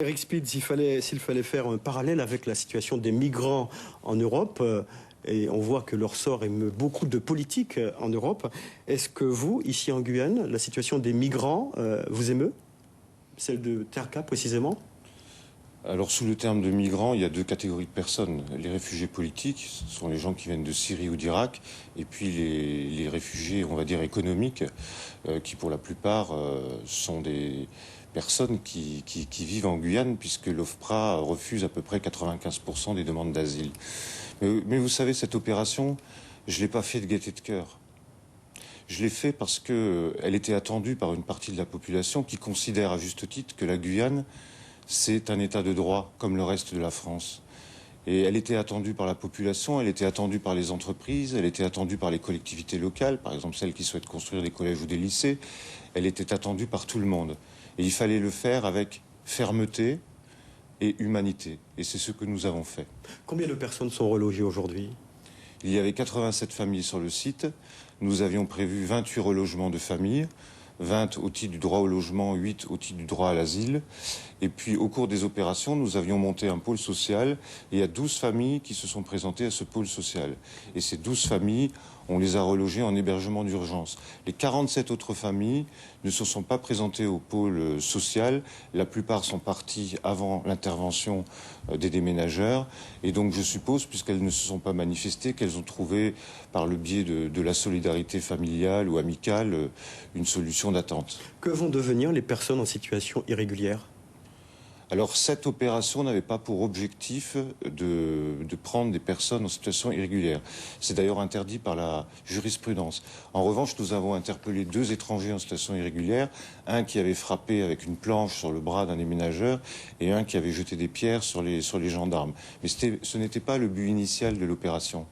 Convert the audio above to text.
Eric Spitz, s'il fallait faire un parallèle avec la situation des migrants en Europe, et on voit que leur sort émeut beaucoup de politiques en Europe, est-ce que vous, ici en Guyane, la situation des migrants vous émeut? Celle de Terka précisément? Alors sous le terme de migrants, il y a deux catégories de personnes. Les réfugiés politiques, ce sont les gens qui viennent de Syrie ou d'Irak, et puis les réfugiés, on va dire, économiques, qui pour la plupart sont des personnes qui vivent en Guyane, puisque l'OFPRA refuse à peu près 95% des demandes d'asile. Mais vous savez, cette opération, je ne l'ai pas fait de gaieté de cœur. Je l'ai fait parce qu'elle était attendue par une partie de la population qui considère à juste titre que la Guyane, c'est un état de droit comme le reste de la France. Et elle était attendue par la population, elle était attendue par les entreprises, elle était attendue par les collectivités locales, par exemple celles qui souhaitent construire des collèges ou des lycées. Elle était attendue par tout le monde. Et il fallait le faire avec fermeté et humanité. Et c'est ce que nous avons fait. Combien de personnes sont relogées aujourd'hui? Il y avait 87 familles sur le site. Nous avions prévu 28 relogements de familles. 20 au titre du droit au logement, 8 au titre du droit à l'asile. Et puis au cours des opérations, nous avions monté un pôle social et il y a 12 familles qui se sont présentées à ce pôle social. Et ces 12 familles, on les a relogées en hébergement d'urgence. Les 47 autres familles ne se sont pas présentées au pôle social. La plupart sont parties avant l'intervention des déménageurs. Et donc je suppose, puisqu'elles ne se sont pas manifestées, qu'elles ont trouvé par le biais de la solidarité familiale ou amicale une solution d'attente. Que vont devenir les personnes en situation irrégulière? Alors cette opération n'avait pas pour objectif de prendre des personnes en situation irrégulière. C'est d'ailleurs interdit par la jurisprudence. En revanche, nous avons interpellé 2 étrangers en situation irrégulière, un qui avait frappé avec une planche sur le bras d'un déménageur et un qui avait jeté des pierres sur les gendarmes. Mais ce n'était pas le but initial de l'opération.